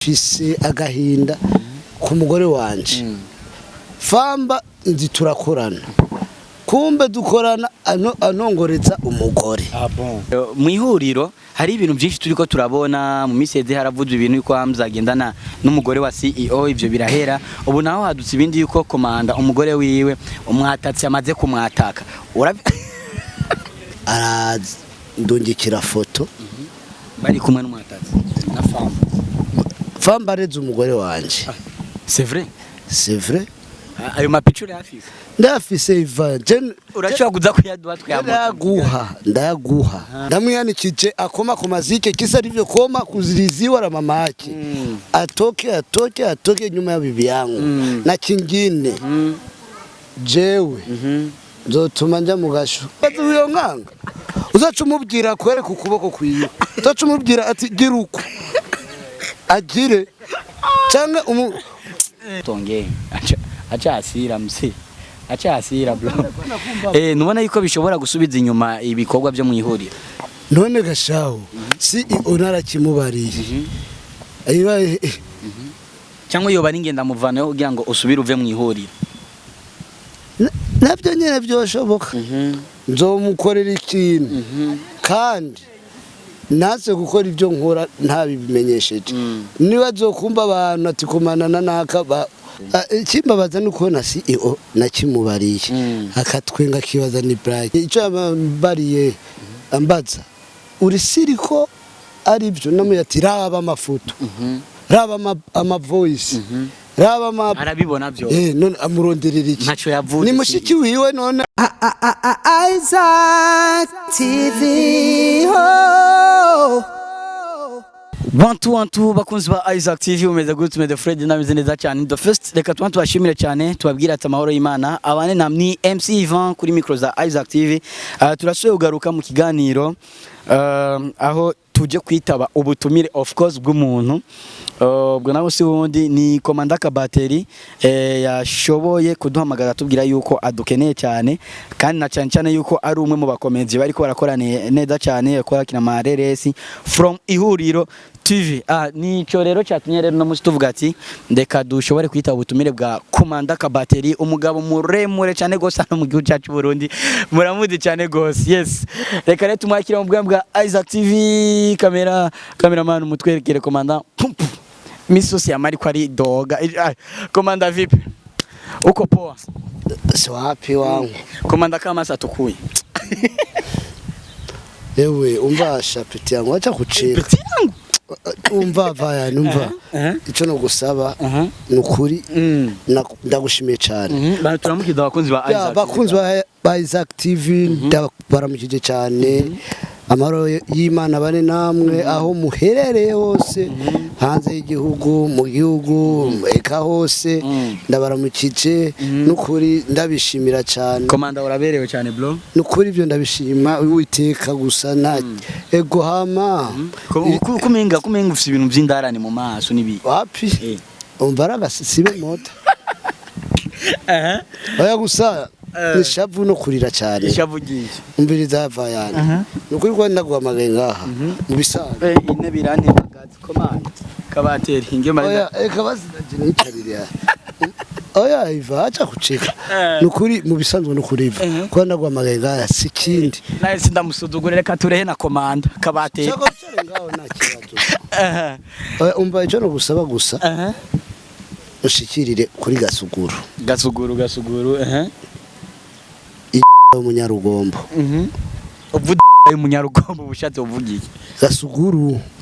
fise agahinda ku mugore wanje famba nzi turakorana kumbe dukorana anongoreza umugore mu ihuriro hari ibintu byinshi turiko turabona mu miseze haravuzwe ibintu yuko hamzagendana n'umugore wa CEO ivyo birahera ubu naho hadutse ibindi yuko komanda umugore wiwe umwatatsi amaze kumwataka ndungikira foto bari kumwe n'umwatatsi na famba areze umugore wanje c'est vrai ayo mapicture afise ndafise Ivan urashobora kuza kuyaduha ndayaguha ndamwiyanikije akoma ku mazike kisa arivyo koma kuziliziwa la mama yake atoke nyuma ya bibi yangu na kingine jewe nzotuma njya mu gasho uyo nkanga uzaca umubwira kwere ku kuboko kwiwe uzaca umubwira ati gira uko agire cyangwa tonge acha asira bro nubona yuko bishobora gusubiza inyuma ibikorwa byo mu ihuriro none gashaho si onara kimubariye cyangwa yoba n'ingenda muvanayo kugira ngo usubire uve mu ihuriro nabyo nyene byoshoboka nzomukorera ikintu kandi naze gukora ibyo nkora ntabimenyesheje niba azokumva abantu ati kumanana naka ikimbabaza nuko na CEO nakimubariye akatwenga kibaza ni Black icyo yambariye ambaza uri siriko ari byo namuyati raba amafoto raba ama voice raba arabibona byo none amuronderera iki ntaco yavuze ni mushiki wiwe none Isaac TV One bakunzi ba Isaac TV umeze gute mede Fred namize neza cyane the first reka tubashimire cyane tubabwira ati amahoro y'Imana abane namni MC Ivan kuri micro za Isaac TV turasuye ugaruka mu kiganiro aho tuje kwitaba ubutumire of course bw'umuntu ubwo nawe si wundi ni komanda Kabateri yashoboye kuduhamagara tubwira yuko adukeneye cyane kandi na cyane yuko ari umwe mu bakomenzi bariko barakorana neza cyane yakora kina mareresi from ihuriro TV nico rero cyatumye rero no musi tuvuga ati ndeka dushobore kwitaba ubutumire bwa komanda Kabateri umugabo muremure cyane gose no mu gihugu cyacu Burundi muramudi cyane gose yes reka rero tumwakira mu bwa Isaac TV cameraman umutwerekere komanda misosi ya Mariko ari doga komanda vipi uko poa swapi wangu komanda kama satukuye ewe umbasha peti yangu acha kuchira peti yangu umva vaya numva ico no gusaba nukuri ndagushimiye cyane turamukida abakunzi ba Isaac TV ndabaramukije cyane amaro y'Imana bane namwe aho muherereye hose hanze y'igihugu mu gihugu eka hose ndabaramukije nukuri ndabishimira cyane komanda uraberewe cyane bro nukuri ibyo ndabishima Uwiteka gusa na ego hama kumenga ufite ibintu by'indarane mu maso nibi wapi umbaraga sibe moto oya gusa nishavu no kurira cyane nishavu gije umbiriza vayana nukuri ko ndaguhamagaye ngaha mu bisanzwe ine birante bagazi komanda Kabateri inge mari oya kabazinaje nicarira oya Iva acha kucheka nukuri mu bisanzwe nukuri Iva ko ndaguhamagaye ngaha sikindi naye sindamusudugure reka turehe na komanda Kabateri cyako cyare ngaho nta kibazo umva icyo no gusaba gusa ushikirire kuri gasuguru umunyarugombo uvuga umunyarugombo bushatse uvugiye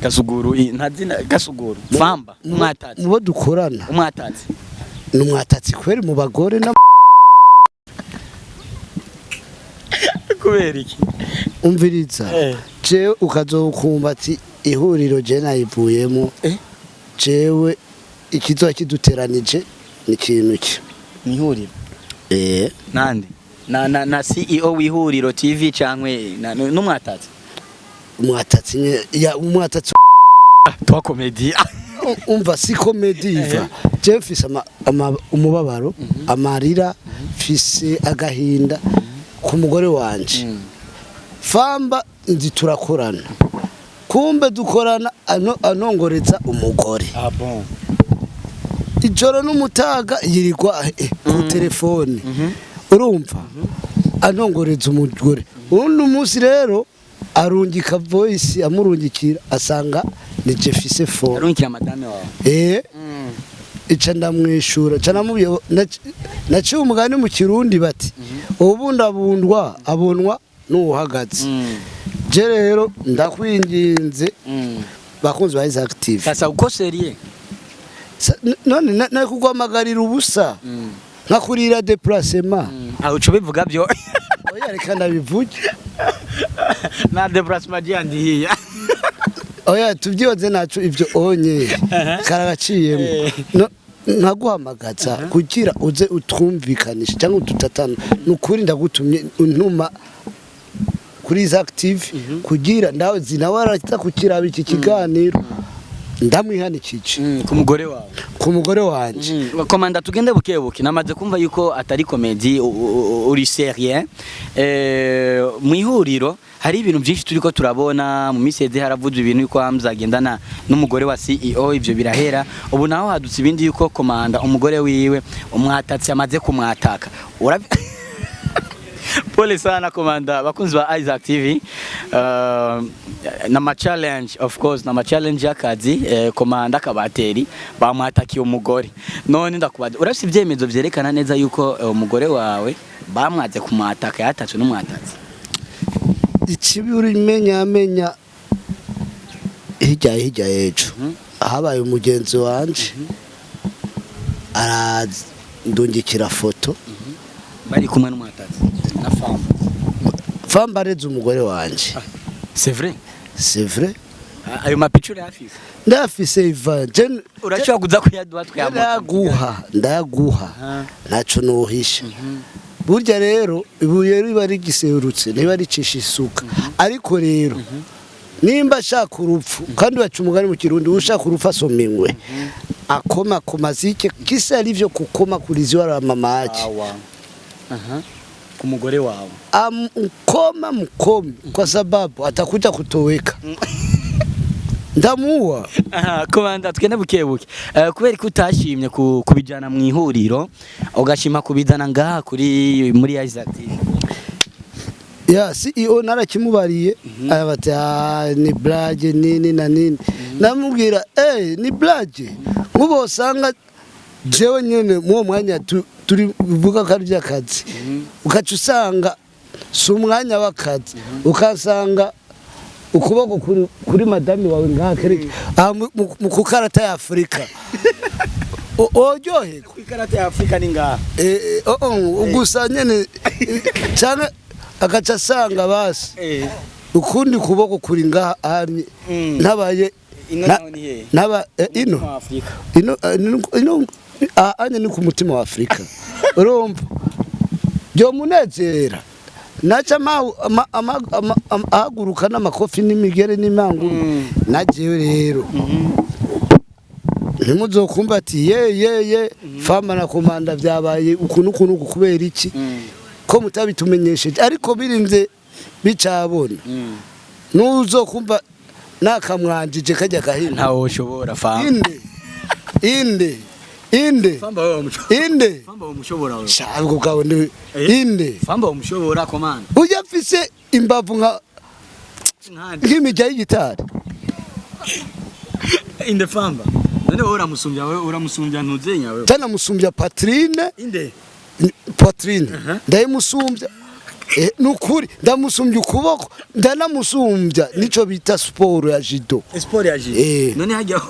gasuguru ntazina gasuguru famba umwatatsi mubo dukorana umwatatsi numwatatsi kweri mu bagore na kubera iki umviriza je ukazokumva ati ihuriro je nayivuyemo jewe ikizo kiduteranije ni kintu ki ihuriro nande na CEO w'ihuriro TV cankwe n'umwatatsi umwatatsi twa comedy umva si comedy Iva je mfise umubabaro amarira mfise agahinda ku mugore wanje famba nzi turakorana kumbe dukorana anongoreza umugore ijoro n'umutaga yirirwa ku telefone urumva anongoreza umugore undi munsi rero arungika voice amurungikira asanga ni Jeffise phone arungikira madame wawe ica ndamwishura ca namubye naciye umugani mu kirundi bati ubundabundwa abonwa n'uhagaze je rero ndakwinginze bakunzi ba Isaac TV sasa uko serie none nakugwamagarira ubusa nkakurira déplacement aho cyo bivuga byo oya reka ndabivuge na déplacement yandi hiya oya tubyibaze nacu ivyo onye karagaciyemo nkaguhamagaza kugira uze utwumvikanisha cyangwa ututatana nukuri ndagutumye untuma kuri Isaac TV kugira ndawe zinawarata kukiraba iki kiganiro ndamwihanikije ku mugore wanje komanda tugende bukebuke namaze kumva yuko atari comedy uri sérieux mu ihuriro hari ibintu byinshi turiko turabona mu miseze haravuze ibintu yuko hamzagendana n'umugore wa CEO ivyo birahera ubu naho hadutse ibindi yuko komanda umugore wiwe umwatatse amaze kumwataka Pole sana komanda bakunzi ba Isaac TV nama challenge of course nama challenge yakazi komanda kabateri bamwatakiye umugore none ndakubaza urafite ibyemezo byerekana neza yuko umugore wawe bamwaze kumwataka yatatse n'umwatatse ikibi urimenya hirya yejo habaye umugenzi wanje arandungikira foto bari kumwe n'umwatatse na femme areze umugore wanje c'est vrai ayo mapicture yafise ndafise iva urashobora kuza kuyaduha ndayaguha naco nuhisha burya rero ibuye riba rigiserutse niba ricisha isuka ariko rero nimba ashaka urupfu kandi baca umugani mu kirundi ushaka urupfu asomengwe akoma ku mazike kisa alivyo kukoma kuliziwa la mama yake ku mugore wawe amkoma mkomi kwa sababu atakuja kutoweka ndamuwa komanda twene bukebuke kubera ko utashimye kubijana mu ihuriro ugashima kubizana ngaha kuri muri Isaac TV ya CEO narakimubariye abati ni blague nini na nini namubwira ni blague ngubo sanga jewe nyene mu mwanya turi vuga kari byakazi ukacu usanga si umwanya w'akazi ukasanga ukuboko kuri madame wawe ngakere mu kukarata ya Afrika ojohe ku ikarata ya Afrika ni ngaha gusa nyene cyane agaca asanga basi ukundi kuboko kuri ngaha ari nabaye naba ino anye ni ku mutima wa Afrika urumva byo munezera naca ahaguruka n'amakofi n'imigere n'imangu najewe rero ntimuzokumva ati ye fama na komanda byabaye ukuntu kubera iki ko mutabitumenyesheje ariko birinze bicabona nuzokumva nakamwanjije kajya kahina ntawo ushobora fama inde famba wa umushobora wewe shabwo bwawe ni inde famba wa umushobora komanda ujya afise imbavu nka nk'imijya y'igitari inde famba none wowe uramusumbya ntuzenya wewe cyane musumbya Patrine inde Patrine ndayimusumbya nukuri ndamusumbya ukuboko ndanamusumbya nico bita sport ya judo none hajya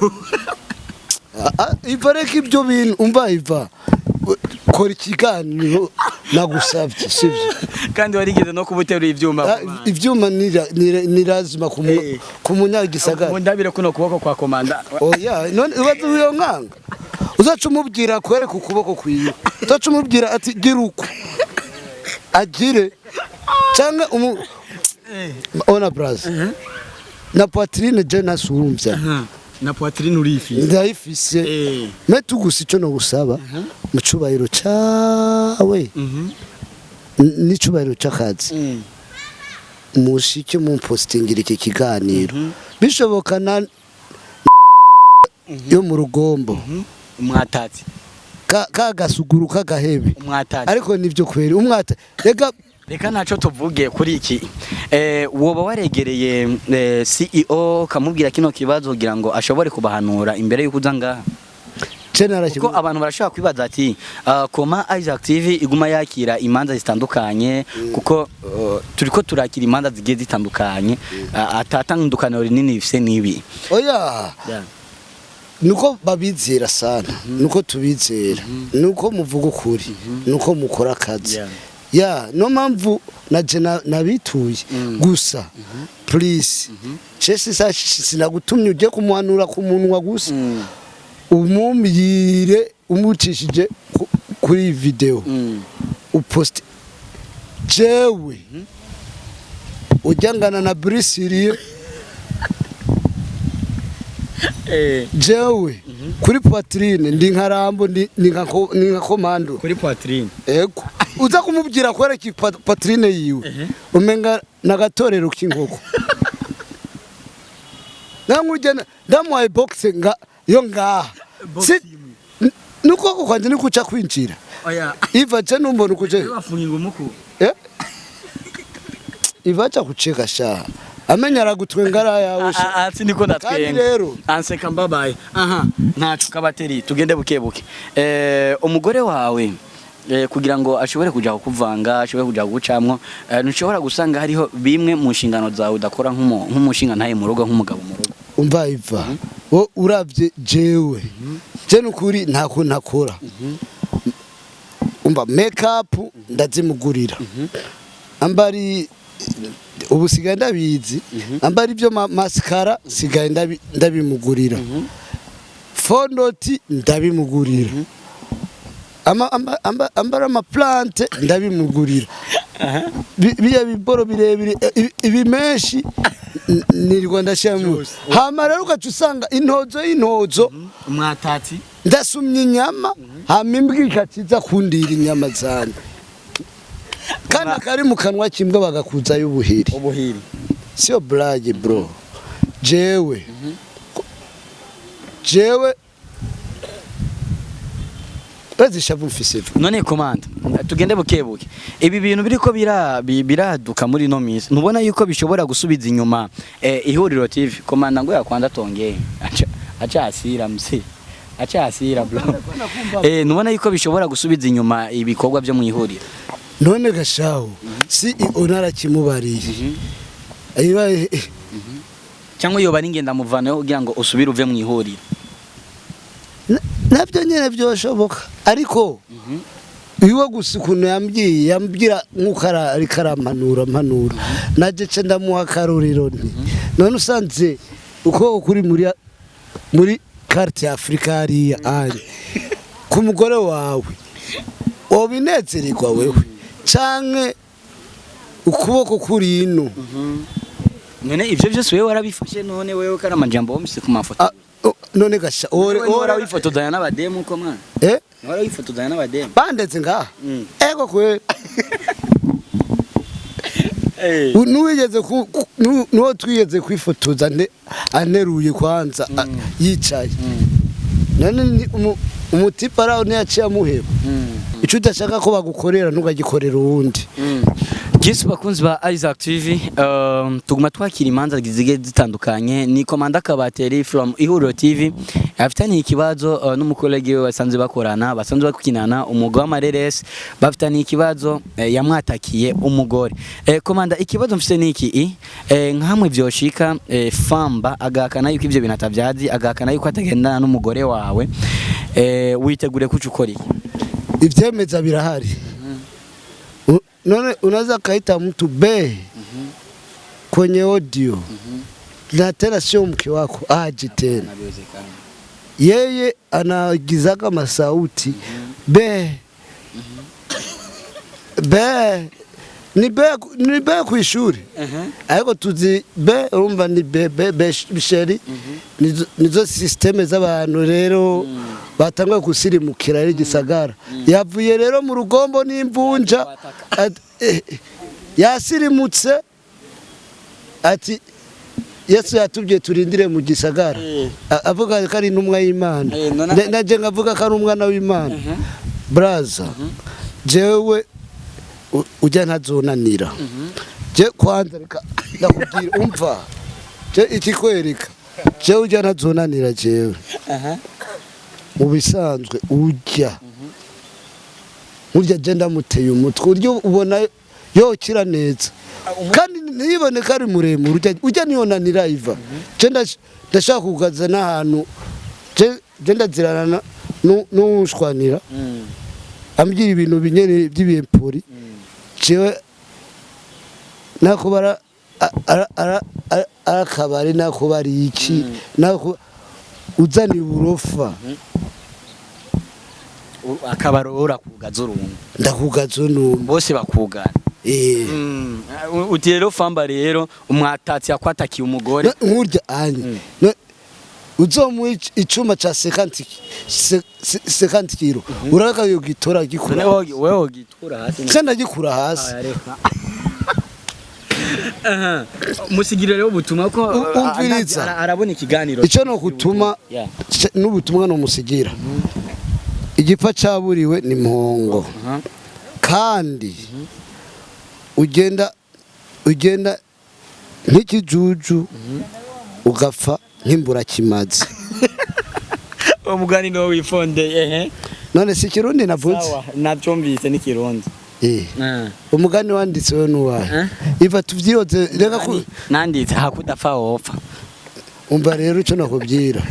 ivareka ibyo bintu umva iva kora ikiganiro nagusabye sivyo kandi warigeze no kubuterura ivyuma nirazima ku munyagisagara ndabire kuno kuboko kwa komanda oya none ubaze uyo nkanga uzaca umubwira kwereka ukuboko kwiye uzaca umubwira ati gira uko agire cyangwa ona braza na Patrine je nasumbya na Patrine urifi ndayifise metu gusa ico no gusaba mu cubahiro cawe ni cubahiro cakazi mushike mumpostingira iki kiganiro bishoboka na yo mu rugombo umwatatsi kagasuguru kagahebe umwatatsi ariko nivyo kweri umwata reka naco tuvuge kuri iki woba waregereye CEO kamubwira kino kibazo kugira ngo ashobore kubahanura imbere yuko uza ngaha kuko abantu barashaka kwibaza ati koma Isaac TV iguma yakira imanza zitandukanye kuko turiko turakira imanza zigiye zitandukanye atatandukano rinini bifise nibi oya nuko babizera sana nuko tubizera nuko muvuga ukuri nuko mukora akazi no mpamvu naje nabituye gusa please chese sinagutumye uje kumuhanura ku munwa gusa umumyire umucishije kuri video upost jewe ujyangana na Brisiriye jewe kuri poitrine ndi nkarambo ndi nka komando kuri poitrine ego uza kumubwira kwereka poitrine yiwe umenga nagatorero k'inkoko namujyana ndamwaye boxe nga yo ngaha nuko kwanje nikuca kwinjira oya iva je numbona ukuje bafunginga umuku iva cha kucheka sha amenya aragutwengara yawe ati niko ndatwenga rero anseka mbabaye ntacu kabateri tugende bukebuke umugore wawe kugira ngo ashobore kuja kuvanga ashobore kuja gucamwo ntushobora gusanga hariho bimwe mu nshingano zawe udakora nk'umushinga ntaye mu rugo nk'umugabo mu rugo umva iva wo uravye jewe je nukuri ntako ntakora umva make up ndazimugurira ambari ubu sigaye ndabizi ambari ibyo mascara sigaye ndabimugurira fondoti ndabimugurira ambara ama plante ndabimugurira biya biboro birebire ibimeshi nirwa ndashamu hama rero ukacusanga intozo umwatatsi ndasumye inyama hama imbwa ikatiza kundira inyama zane kana kari mu kanwa kimbwa bagakuza y'ubuhiri sio blague bro jewe bazishavu mfise none komanda tugende bukebuke ibi bintu biriko biraduka muri no misi ntubona yuko bishobora gusubiza inyuma ihuriro TV komanda ngo yakwanda tongeye acha asira msi acha asira bro ntubona yuko bishobora gusubiza inyuma ibikorwa byo mu ihuriro none gashaho si onara kimubariye ayibaye cyangwa yoba ningenda muvanayo kugira ngo usubire uve mu ihuriro nabyo nyene byoshoboka ariko iwe gusa ukuntu yambwira nk'ukara ari karamanura naje ce ndamuha karuriro none usanze uko kuri muri carte ya Afrika hariya ku mugore wawe obinezererwa wewe canke ukuboko kuri ino none ivyo byose wewe warabifashe none wewe karamajambo womse ku mafoto none gasha ora wifotozanya n'abademu ko mwana ora wifotozanya n'abademu bandeze ngaha ego kwe nuwigeze nuwo twigeze kwifotoza aneruye kwanza yicaye none umutipa araho ntiyaciye amuheba icyo udashaka ko bagukorera ntugagikorera uwundi Yesu bakunzi ba Isaac TV tuguma twakira imanza zigiye zitandukanye ni komanda Kabateri from Ihuriro TV afitanye ikibazo n'umukolege we basanzwe bakorana basanzwe bakukinana umugwa w'amareresi bafitanye ikibazo yamwatakiye umugore komanda ikibazo mfite niki nkamwe byoshika famba agakana yuko ivyo bintu atavyazi agakana yuko atagendana n'umugore wawe witegure kuco ukora ivyemeza birahari none unaweza kaita mtu be kwenye audio na tena sio mke wako aje tena yeye anaagizaga masauti be ni be kuishuri ariko tuzi be urumva ni be bisheri nizo systeme z'abantu rero batangwa kusirimukira ari gisagara yavuye rero mu rugombo n'imvunja yasirimutse ati Yesu yatubye turindire mu gisagara avuga ko ari intumwa y'Imana naje ngavuga ko ari umwana w'Imana braza jewe ujya ntazonanira je kwanza reka ndakubwira umva je ikikwereka je ujya ntazonanira jewe mu bisanzwe urya je ndamuteye umutwe uryo ubona yokira neza kandi nibone ko ari muremure ujya niyonanira iva je ndashaka kugaza n'ahantu je ndazirana n'ushwanira ambwira ibintu binyere by'ibempori jewe nakubara akabari nakubari iki nako uzani uburofa akabaro urakugaza urungu ndakugaza urungu bose bakugana uti rero famba rero umwatatsi yakwatakiye umugore nkurya anye uzomu icuma ca 50 kilo uraka yo gitora gikura wewe gitura hasi cyanda gikura hasi musigire rero ubutumwa ko umviriza arabona ikiganiro ico no gutuma n'ubutumwa no musigira igipfa caburiwe ni mpongo kandi ugenda nk'ikijuju ugapfa nk'imbura kimazi umugani no wifondeye none si kirundi navuze sawa nacyumvise ni kirundi umugani wanditse we nuwahe iva tuvyiroze reka ko nanditse hakudapfa wopfa umva rero ico nakubwira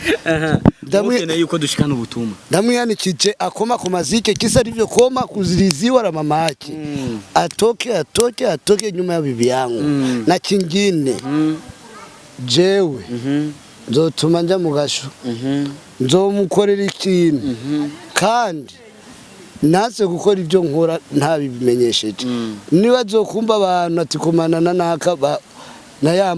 ndamwene yuko dushikana ubutumwa ndamwiyanikije akoma ku mazike kisa arivyo koma kuziliziwa la mama yake atoke nyuma ya bibi yangu na kingine jewe nzotuma nja mu gasho nzomukorera ikintu kandi naze gukora ibyo nkora ntabimenyesheje niba azokumva abantu ati kumanana naka na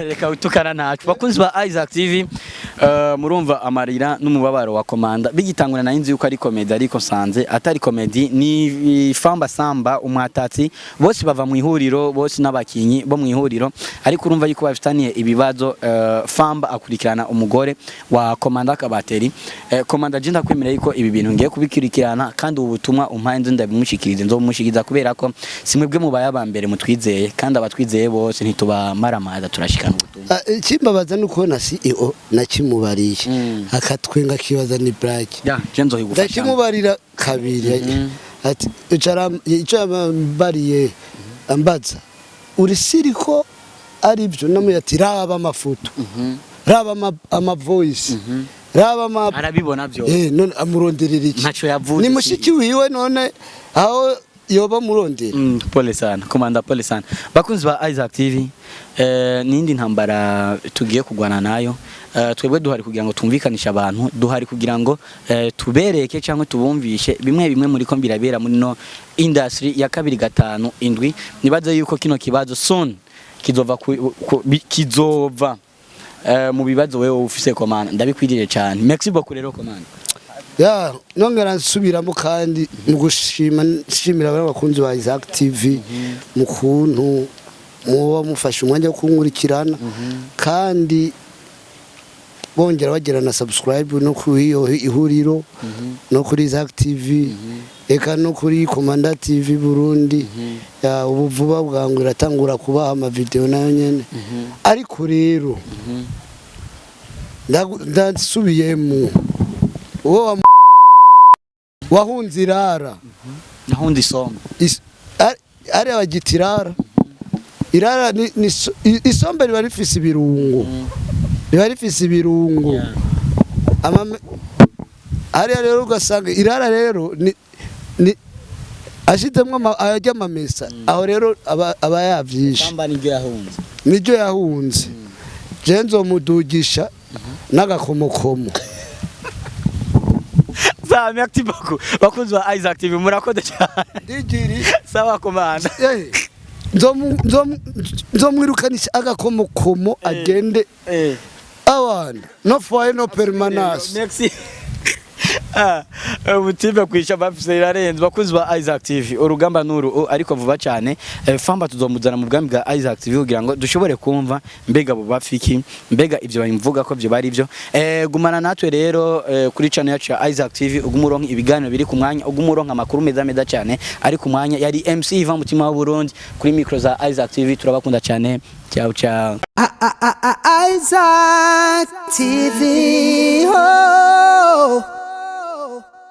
reka utukana ntacu bakunzi ba Isaac TV murumva amarira n'umubabaro wa komanda bigitangura na inzi yuko ari comedy ariko sanze atari comedy ni famba samba umwatatsi bose bava mu ihuriro bose n'abakinyi bo mu ihuriro ariko urumva yuko bafitaniye ibibazo famba akurikirana umugore wa komanda Kabateri komanda jinda kwemera yuko ibi bintu ngiye kubikirikirana kandi ubutumwa umpaye ndabimushikirize nzomushikiriza kubera ko simwebwe mu bayabambere mutwizeye kandi abatwizeye bose ntituba maramaza turashikana ubutumwa ikimbabaza nuko na CEO nakimubariye akatwenga kibaza ni black je nzohigufasha ndakimubarira kabiri ati ico bariye ambaza uri siriko ari byo namuyati raba amafoto raba ama voice raba arabibona byo none amuronderera iki ntaco yavuze ni mushiki wiwe none aho yoba murondera pole sana komanda pole sana bakunzi ba Isaac TV nindi ntambara tugiye kugwana nayo twebwe duhari kugira ngo tumvikanisha abantu duhari kugira ngo tubereke cyangwa tubumvishe bimwe muri ko mbirabera muri no industry ya 2-5-7 nibaze yuko kino kibazo soon kizova mu bibazo wewe ufise komanda ndabikwirije cyane merci beaucoup rero komanda nongera nsubiramo kandi mu gushimira abakunzi ba Isaac TV mu kuntu muba mufashe umwanya wo kunkurikirana kandi bongera bagira na subscribe no kuri ihuriro no kuri Isaac TV eka no kuri Komanda TV Burundi ubu vuba bwangu iratangura kubaha ama video nayo nyene ariko rero ndasubiyemo uwo wahunze irara nahundi isombe ari abagitirara irara ni isombe riba rifise ibirungo hariya rero ugasanga irara rero ni ashizemwo ajya amamesa aho rero aba yavyisha niryo yahunze je nzomudugisha n'agakomokomo merci beaucoup bakunzi ba Isaac TV murakoze cyane digiri sawa komanda nzomwirukanisha agakomokomo agende abana no foye no permanence merci ubutipe kwisha bafise irarenze bakuzi ba Isaac TV urugamba nuru ariko vuba cyane famba tuzomuzana mu bwami bwa Isaac TV kugira ngo dushobore kumva mbega abo bafiki mbega ibyo bamvuga ko byo bari byo gumana natwe rero kuri channel yacu ya Isaac TV ugumuronka ibiganiro biri ku mwanya ugumuronka amakuru meza cyane ari ku mwanya yari MC Ivan mutima wa Burundi kuri micro za Isaac TV turabakunda cyane ciao ciao Isaac TV. Oh.